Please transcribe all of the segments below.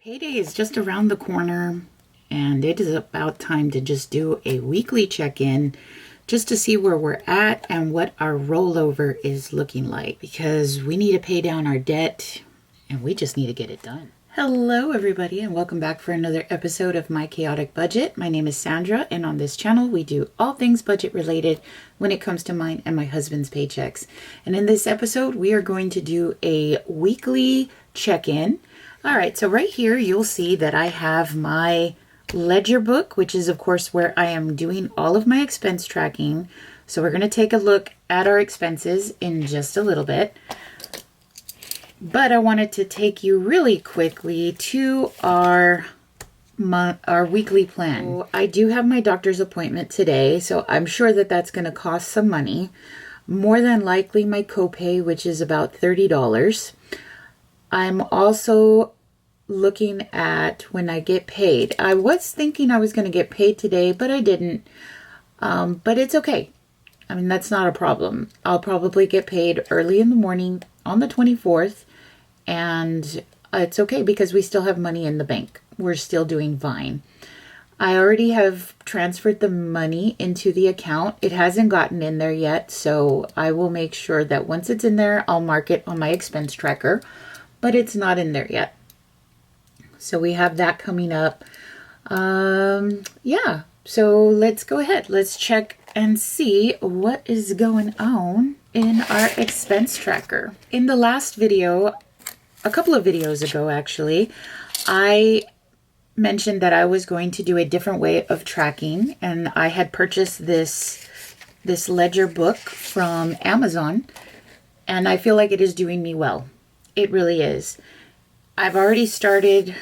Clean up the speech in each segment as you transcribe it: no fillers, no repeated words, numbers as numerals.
Payday is just around the corner, and it is about time to just do a weekly check-in just to see where we're at and what our rollover is looking like, because we need to pay down our debt and we just need to get it done. Hello everybody, and welcome back for another episode of My Chaotic Budget. My name is Sandra, and on this channel we do all things budget related when it comes to mine and my husband's paychecks. And in this episode we are going to do a weekly check-in. All right, so right here you'll see that I have my ledger book, which is of course where I am doing all of my expense tracking. So we're going to take a look at our expenses in just a little bit. But I wanted to take you really quickly to our weekly plan. So I do have my doctor's appointment today, so I'm sure that that's going to cost some money. More than likely my copay, which is about $30. I'm also looking at when I get paid. I was thinking I was going to get paid today, but I didn't. But it's okay. I mean, that's not a problem. I'll probably get paid early in the morning on the 24th. And it's okay because we still have money in the bank. We're still doing fine. I already have transferred the money into the account. It hasn't gotten in there yet, so I will make sure that once it's in there, I'll mark it on my expense tracker, but it's not in there yet. So we have that coming up. Yeah, so let's go ahead. Let's check and see what is going on in our expense tracker. In the last video, a couple of videos ago actually, I mentioned that I was going to do a different way of tracking, and I had purchased this ledger book from Amazon, and I feel like it is doing me well. It really is. I've already started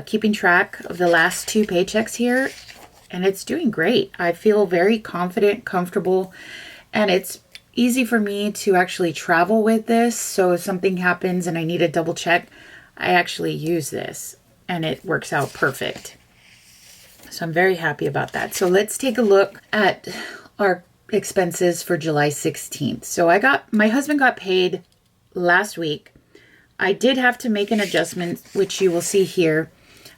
keeping track of the last two paychecks here, and it's doing great. I feel very confident, comfortable, and it's easy for me to actually travel with this. So if something happens and I need to double check, I actually use this and it works out perfect. So I'm very happy about that. So let's take a look at our expenses for July 16th. So my husband got paid last week. I did have to make an adjustment, which you will see here.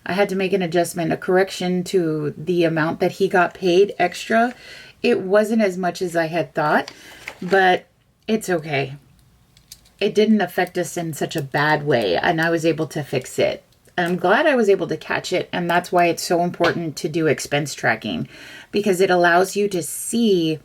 I had to make an adjustment, a correction to the amount that he got paid extra. It wasn't as much as I had thought, but it's okay. It didn't affect us in such a bad way, and I was able to fix it. I'm glad I was able to catch it, and that's why it's so important to do expense tracking, because it allows you to see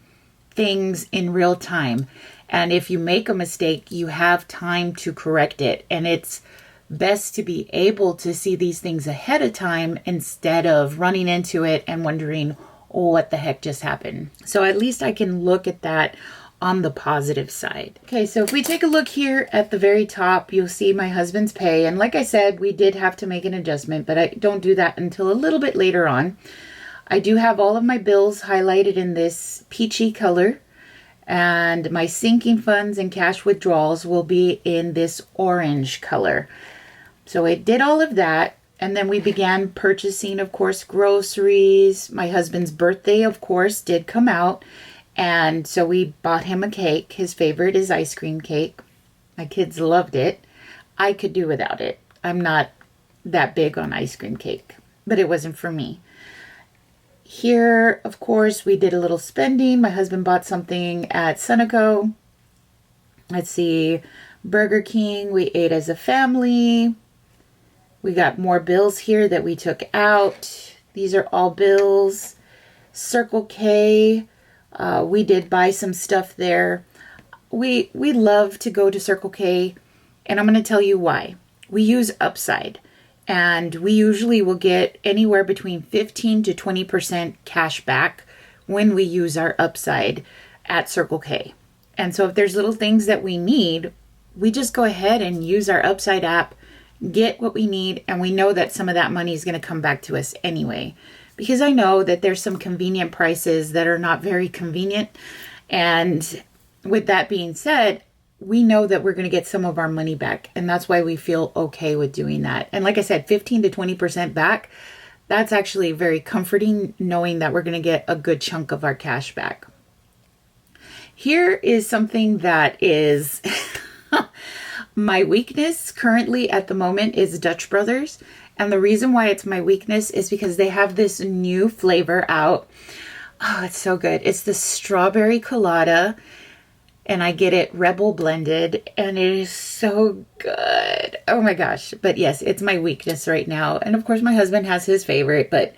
things in real time. And if you make a mistake, you have time to correct it. And it's best to be able to see these things ahead of time instead of running into it and wondering, oh, what the heck just happened? So at least I can look at that on the positive side. Okay, so if we take a look here at the very top, you'll see my husband's pay. And like I said, we did have to make an adjustment, but I don't do that until a little bit later on. I do have all of my bills highlighted in this peachy color, and my sinking funds and cash withdrawals will be in this orange color. So it did all of that. And then we began purchasing, of course, groceries. My husband's birthday, of course, did come out. And so we bought him a cake. His favorite is ice cream cake. My kids loved it. I could do without it. I'm not that big on ice cream cake, but it wasn't for me. Here, of course, we did a little spending. My husband bought something at Sunoco. Let's see, Burger King. We ate as a family. We got more bills here that we took out. These are all bills. Circle K. We did buy some stuff there. We love to go to Circle K, and I'm going to tell you why. We use Upside, and we usually will get anywhere between 15 to 20% cash back when we use our Upside at Circle K. And so if there's little things that we need, we just go ahead and use our Upside app, get what we need, and we know that some of that money is going to come back to us anyway. Because I know that there's some convenient prices that are not very convenient. And with that being said, we know that we're going to get some of our money back. And that's why we feel okay with doing that. And like I said, 15 to 20% back, that's actually very comforting, knowing that we're going to get a good chunk of our cash back. Here is something that is my weakness currently at the moment is Dutch Brothers. And the reason why it's my weakness is because they have this new flavor out. Oh, it's so good. It's the strawberry colada, and I get it Rebel blended, and it is so good. Oh my gosh. But yes, it's my weakness right now. And of course, my husband has his favorite, but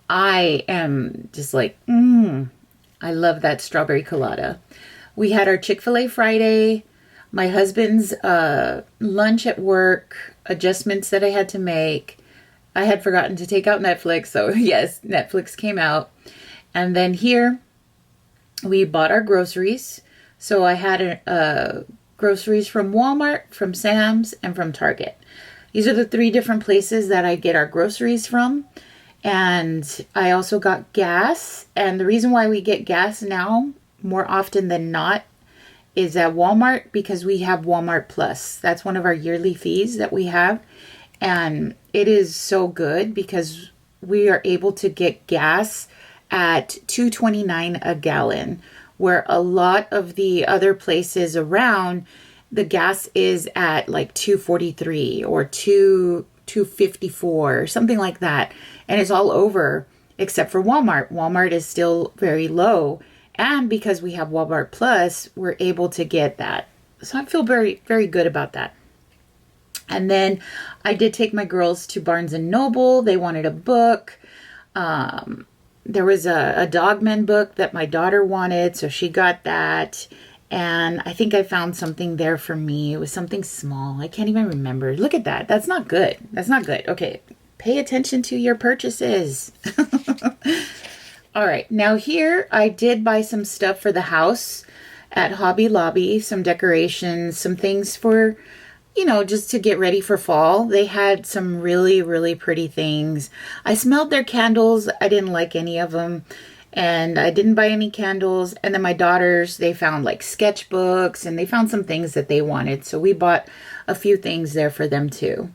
I am just like, I love that strawberry colada. We had our Chick-fil-A Friday, my husband's lunch at work, adjustments that I had to make. I had forgotten to take out Netflix, so yes, Netflix came out. And then here, we bought our groceries. So I had groceries from Walmart, from Sam's, and from Target. These are the 3 different places that I get our groceries from. And I also got gas. And the reason why we get gas now more often than not is at Walmart, because we have Walmart Plus. That's one of our yearly fees that we have. And it is so good because we are able to get gas at $2.29 a gallon, where a lot of the other places around, the gas is at like $2.43 or $2.54 or something like that. And it's all over except for Walmart. Walmart is still very low. And because we have Walmart Plus, we're able to get that. So I feel very, very good about that. And then I did take my girls to Barnes & Noble. They wanted a book. There was a Dogman book that my daughter wanted, so she got that. And I think I found something there for me. It was something small. I can't even remember. Look at that. That's not good. That's not good. Okay, pay attention to your purchases. All right, now here I did buy some stuff for the house at Hobby Lobby, some decorations, some things for, you know, just to get ready for fall. They had some really, really pretty things. I smelled their candles. I didn't like any of them. And I didn't buy any candles. And then my daughters, they found like sketchbooks and they found some things that they wanted. So we bought a few things there for them too.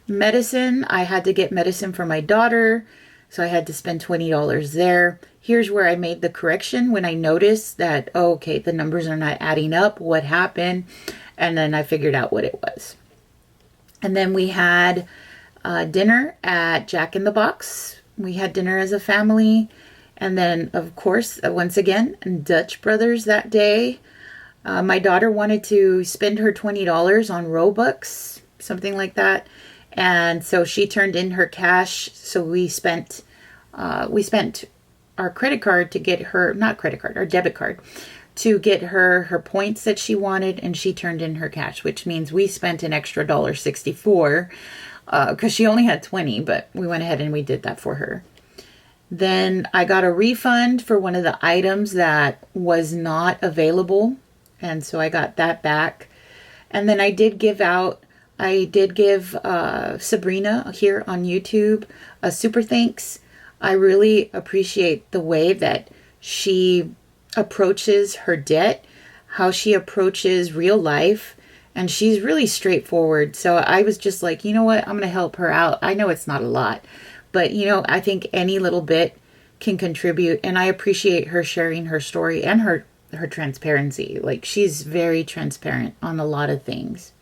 Medicine, I had to get medicine for my daughter. So I had to spend $20 there. Here's where I made the correction when I noticed that, oh, okay, the numbers are not adding up. What happened? And then I figured out what it was. And then we had dinner at Jack in the Box. We had dinner as a family. And then, of course, once again, Dutch Brothers that day. My daughter wanted to spend her $20 on Robux, something like that. And so she turned in her cash. So we spent our credit card to get her, not credit card, our debit card, to get her points that she wanted, and she turned in her cash, which means we spent an extra $1.64 because she only had 20, but we went ahead and we did that for her. Then I got a refund for one of the items that was not available, and so I got that back. And then I did give Sabrina here on YouTube a super thanks. I really appreciate the way that she approaches her debt, how she approaches real life, and she's really straightforward. So I was just like, you know what, I'm going to help her out. I know it's not a lot, but you know, I think any little bit can contribute, and I appreciate her sharing her story and her transparency. Like, she's very transparent on a lot of things.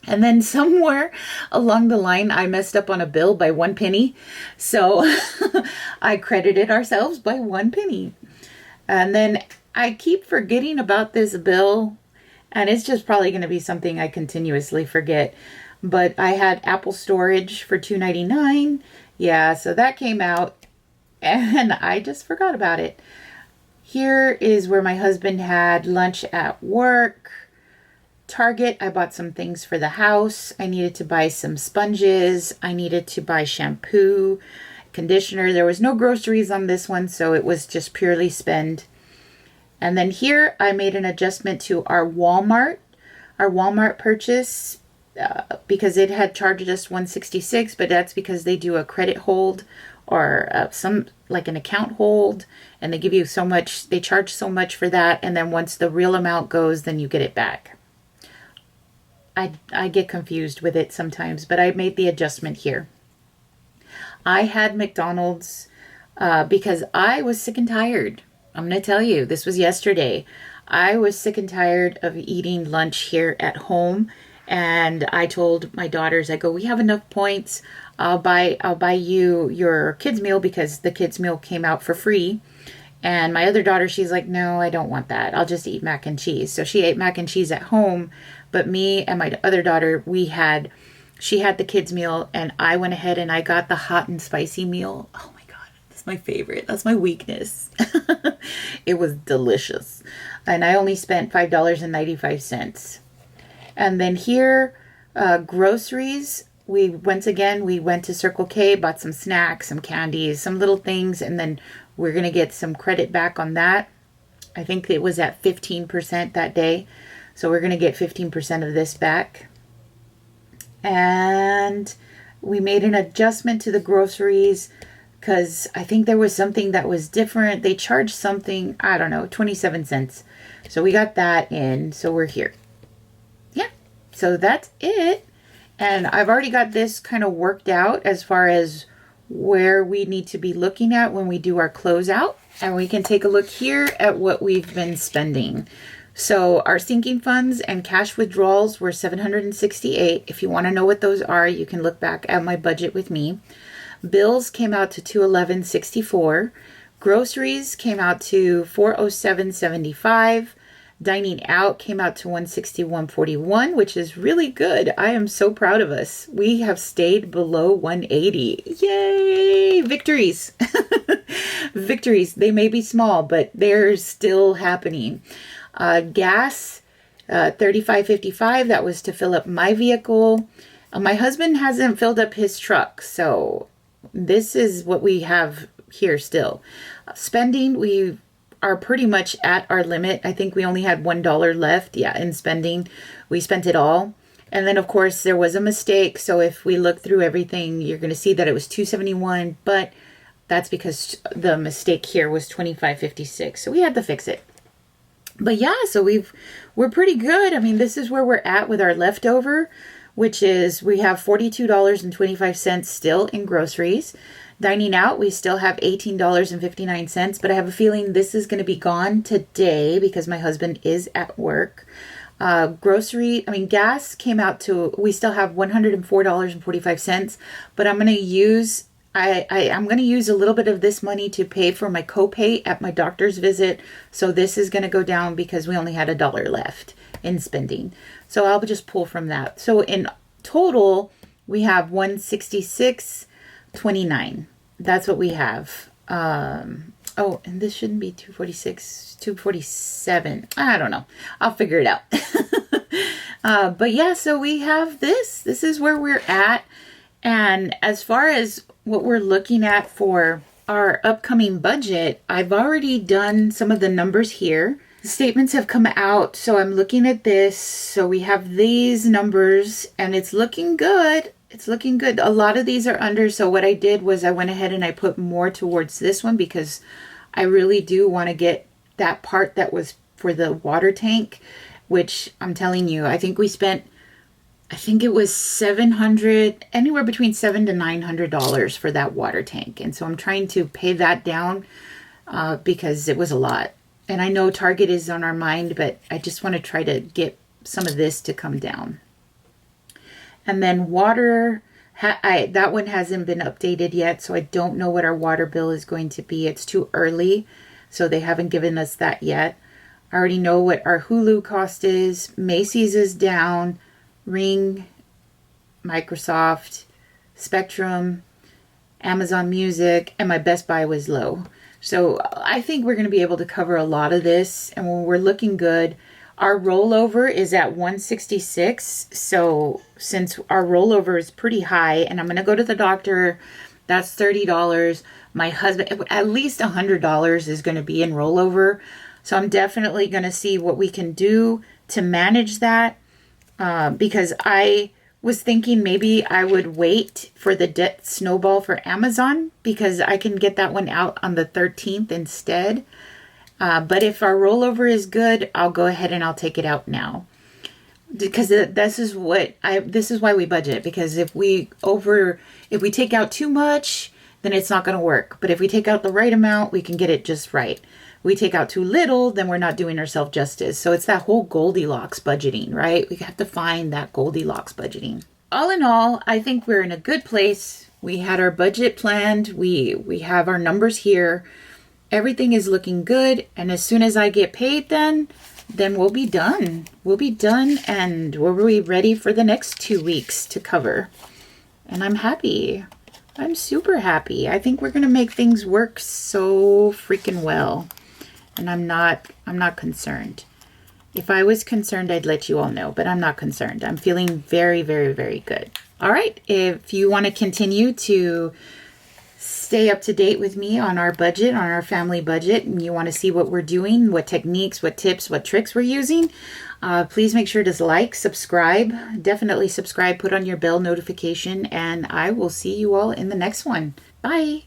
And then somewhere along the line, I messed up on a bill by 1 penny. So I credited ourselves by 1 penny. And then I keep forgetting about this bill. And it's just probably going to be something I continuously forget. But I had Apple storage for $2.99. Yeah, so that came out. And I just forgot about it. Here is where my husband had lunch at work. Target, I bought some things for the house. I needed to buy some sponges. I needed to buy shampoo, conditioner. There was no groceries on this one, so it was just purely spend. And then here, I made an adjustment to our Walmart purchase because it had charged us $166, but that's because they do a credit hold or some like an account hold, and they give you so much, they charge so much for that, and then once the real amount goes, then you get it back. I get confused with it sometimes, but I made the adjustment here. I had McDonald's because I was sick and tired. I'm going to tell you, this was yesterday. I was sick and tired of eating lunch here at home, And I told my daughters, I go, we have enough points. I'll buy you your kids meal because the kids meal came out for free. And my other daughter, she's like, no, I don't want that. I'll just eat mac and cheese. So she ate mac and cheese at home. But me and my other daughter, she had the kids meal, and I went ahead and I got the hot and spicy meal. Oh my God, that's my favorite. That's my weakness. It was delicious. And I only spent $5.95. And then here, groceries. We went to Circle K, bought some snacks, some candies, some little things, and then we're going to get some credit back on that. I think it was at 15% that day. So we're going to get 15% of this back. And we made an adjustment to the groceries because I think there was something that was different. They charged something, I don't know, 27 cents. So we got that in. So we're here. Yeah. So that's it. And I've already got this kind of worked out as far as where we need to be looking at when we do our closeout. And we can take a look here at what we've been spending. So our sinking funds and cash withdrawals were $768. If you want to know what those are, you can look back at my budget with me. Bills came out to $211.64. Groceries came out to $407.75. Dining out came out to $161.41, which is really good. I am so proud of us. We have stayed below $180. Yay! Victories. Victories. They may be small, but they're still happening. Gas, $35.55. That was to fill up my vehicle. My husband hasn't filled up his truck, so this is what we have here still. Spending, we are pretty much at our limit. I think we only had $1 left. Yeah, in spending. We spent it all. And then, of course, there was a mistake. So if we look through everything, you're going to see that it was $271, but that's because the mistake here was $25.56. So we had to fix it. But yeah, so we're pretty good. I mean, this is where we're at with our leftover, which is we have $42.25 still in groceries. Dining out, we still have $18.59, but I have a feeling this is going to be gone today because my husband is at work. Gas came out to, we still have $104.45, but I'm going to use I'm going to use a little bit of this money to pay for my copay at my doctor's visit. So this is going to go down because we only had $1 left in spending. So I'll just pull from that. So in total, we have $166.29. That's what we have. And this shouldn't be 246, 247. I don't know. I'll figure it out. But yeah, so we have this. This is where we're at. And as far as what we're looking at for our upcoming budget, I've already done some of the numbers here. The statements have come out, so I'm looking at this. So we have these numbers, and it's looking good. It's looking good. A lot of these are under, so what I did was I went ahead and I put more towards this one because I really do want to get that part that was for the water tank, which I'm telling you, I think it was $700, anywhere between $700 to $900 for that water tank. And so I'm trying to pay that down because it was a lot. And I know Target is on our mind, but I just want to try to get some of this to come down. And then water, that one hasn't been updated yet, so I don't know what our water bill is going to be. It's too early, so they haven't given us that yet. I already know what our Hulu cost is. Macy's is down. Ring, Microsoft, Spectrum, Amazon Music, and my Best Buy was low. So I think we're going to be able to cover a lot of this, and when we're looking good. Our rollover is at 166. So since our rollover is pretty high, and I'm going to go to the doctor, that's $30. My husband, at least $100 is going to be in rollover. So I'm definitely going to see what we can do to manage that. Because I was thinking maybe I would wait for the debt snowball for Amazon because I can get that one out on the 13th instead. But if our rollover is good, I'll go ahead and I'll take it out now. Because this is why we budget. Because if we take out too much, then it's not going to work. But if we take out the right amount, we can get it just right. we take out too little, then we're not doing ourselves justice. So it's that whole Goldilocks budgeting, right? We have to find that Goldilocks budgeting. All in all, I think we're in a good place. We had our budget planned. We have our numbers here. Everything is looking good. And as soon as I get paid, then we'll be done. We'll be done, and we'll be ready for the next 2 weeks to cover. And I'm happy. I'm super happy. I think we're going to make things work so freaking well. And I'm not concerned. If I was concerned, I'd let you all know, but I'm not concerned. I'm feeling very, very, very good. All right. If you want to continue to stay up to date with me on our budget, on our family budget, and you want to see what we're doing, what techniques, what tips, what tricks we're using, please make sure to like, subscribe, definitely subscribe, put on your bell notification, and I will see you all in the next one. Bye.